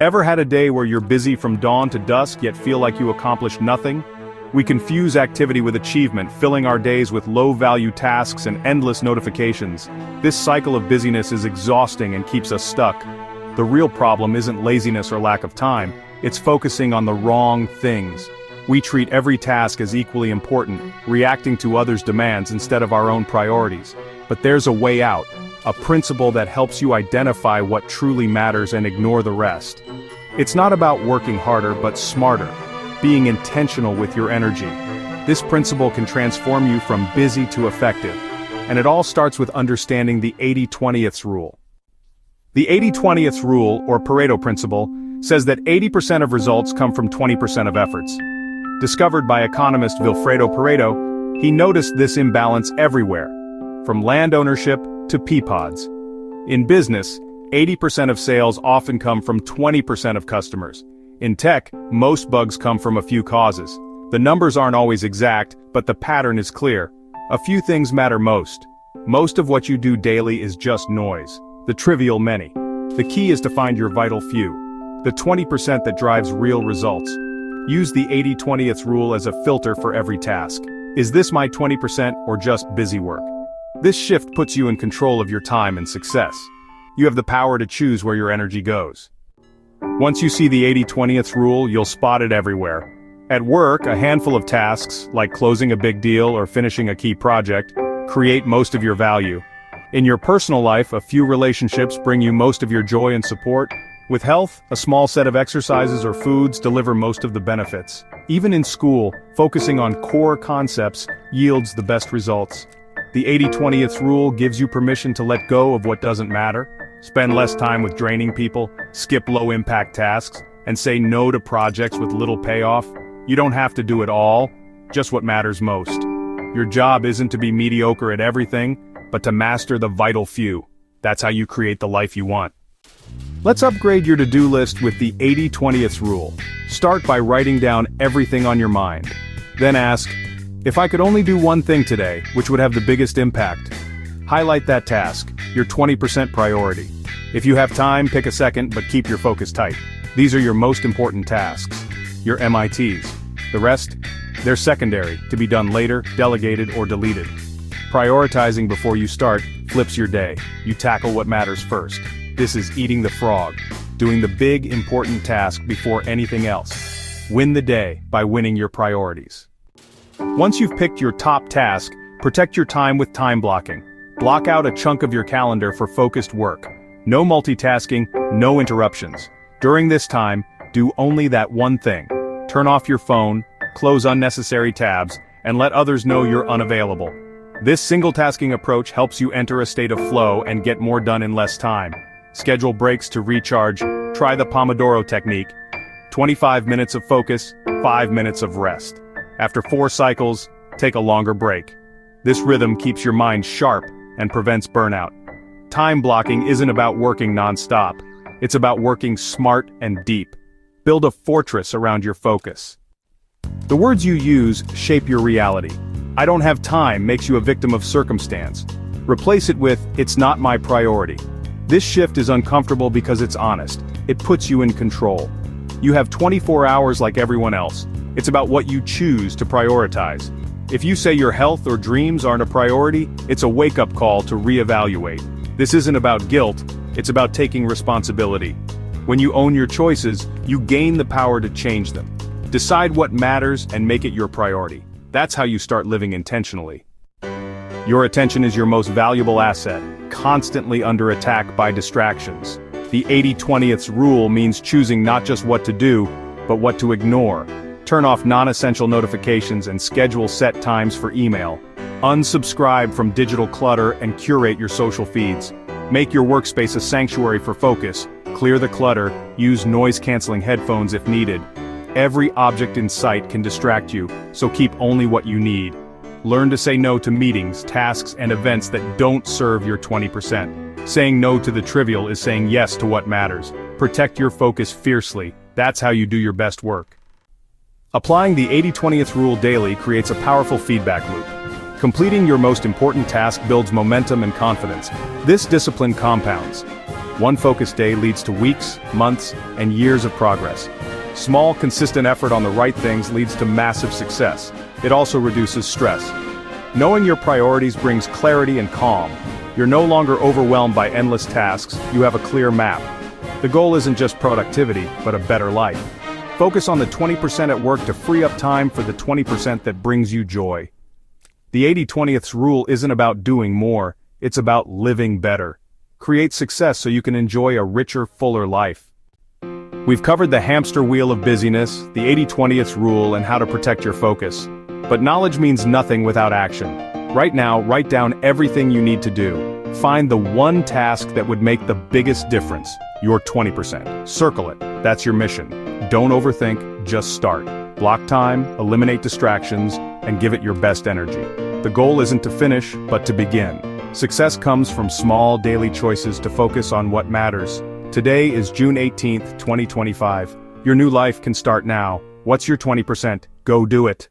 Ever had a day where you're busy from dawn to dusk yet feel like you accomplished nothing? We confuse activity with achievement, filling our days with low-value tasks and endless notifications. This cycle of busyness is exhausting and keeps us stuck. The real problem isn't laziness or lack of time, it's focusing on the wrong things. We treat every task as equally important, reacting to others' demands instead of our own priorities. But there's a way out, a principle that helps you identify what truly matters and ignore the rest. It's not about working harder but smarter, being intentional with your energy. This principle can transform you from busy to effective, and it all starts with understanding the 80-20th rule. The 80-20th rule, or Pareto principle, says that 80% of results come from 20% of efforts. Discovered by economist Vilfredo Pareto, he noticed this imbalance everywhere, from land ownership to pea pods. In business, 80% of sales often come from 20% of customers. In tech, most bugs come from a few causes. The numbers aren't always exact, but the pattern is clear. A few things matter most. Most of what you do daily is just noise, the trivial many. The key is to find your vital few, the 20% that drives real results. Use the 80-20th rule as a filter for every task. Is this my 20% or just busy work? This shift puts you in control of your time and success. You have the power to choose where your energy goes. Once you see the 80-20th rule, you'll spot it everywhere. At work, a handful of tasks, like closing a big deal or finishing a key project, create most of your value. In your personal life, a few relationships bring you most of your joy and support. With health, a small set of exercises or foods deliver most of the benefits. Even in school, focusing on core concepts yields the best results. The 80-20th rule gives you permission to let go of what doesn't matter, spend less time with draining people, skip low-impact tasks, and say no to projects with little payoff. You don't have to do it all, just what matters most. Your job isn't to be mediocre at everything, but to master the vital few. That's how you create the life you want. Let's upgrade your to-do list with the 80-20th rule. Start by writing down everything on your mind. Then ask, if I could only do one thing today, which would have the biggest impact? Highlight that task, your 20% priority. If you have time, pick a second, but keep your focus tight. These are your most important tasks, your MITs. The rest? They're secondary, to be done later, delegated, or deleted. Prioritizing before you start flips your day. You tackle what matters first. This is eating the frog, doing the big, important task before anything else. Win the day by winning your priorities. Once you've picked your top task, protect your time with time blocking. Block out a chunk of your calendar for focused work. No multitasking, no interruptions. During this time, do only that one thing. Turn off your phone, close unnecessary tabs, and let others know you're unavailable. This single-tasking approach helps you enter a state of flow and get more done in less time. Schedule breaks to recharge. Try the Pomodoro technique. 25 minutes of focus, 5 minutes of rest. After 4 cycles, take a longer break. This rhythm keeps your mind sharp and prevents burnout. Time blocking isn't about working non-stop. It's about working smart and deep. Build a fortress around your focus. The words you use shape your reality. I don't have time makes you a victim of circumstance. Replace it with, it's not my priority. This shift is uncomfortable because it's honest. It puts you in control. You have 24 hours like everyone else. It's about what you choose to prioritize. If you say your health or dreams aren't a priority, it's a wake-up call to reevaluate. This isn't about guilt, it's about taking responsibility. When you own your choices, you gain the power to change them. Decide what matters and make it your priority. That's how you start living intentionally. Your attention is your most valuable asset, constantly under attack by distractions. The 80-20th rule means choosing not just what to do, but what to ignore. Turn off non-essential notifications and schedule set times for email. Unsubscribe from digital clutter and curate your social feeds. Make your workspace a sanctuary for focus. Clear the clutter, use noise-canceling headphones if needed. Every object in sight can distract you, so keep only what you need. Learn to say no to meetings, tasks, and events that don't serve your 20%. Saying no to the trivial is saying yes to what matters. Protect your focus fiercely. That's how you do your best work. Applying the 80-20th rule daily creates a powerful feedback loop. Completing your most important task builds momentum and confidence. This discipline compounds. One focused day leads to weeks, months, and years of progress. Small, consistent effort on the right things leads to massive success. It also reduces stress. Knowing your priorities brings clarity and calm. You're no longer overwhelmed by endless tasks, you have a clear map. The goal isn't just productivity, but a better life. Focus on the 20% at work to free up time for the 20% that brings you joy. The 80-20th rule isn't about doing more, it's about living better. Create success so you can enjoy a richer, fuller life. We've covered the hamster wheel of busyness, the 80-20th rule, and how to protect your focus. But knowledge means nothing without action. Right now, write down everything you need to do. Find the one task that would make the biggest difference, your 20%. Circle it, that's your mission. Don't overthink, just start. Block time, eliminate distractions, and give it your best energy. The goal isn't to finish, but to begin. Success comes from small daily choices to focus on what matters. Today is June 18th, 2025. Your new life can start now. What's your 20%? Go do it.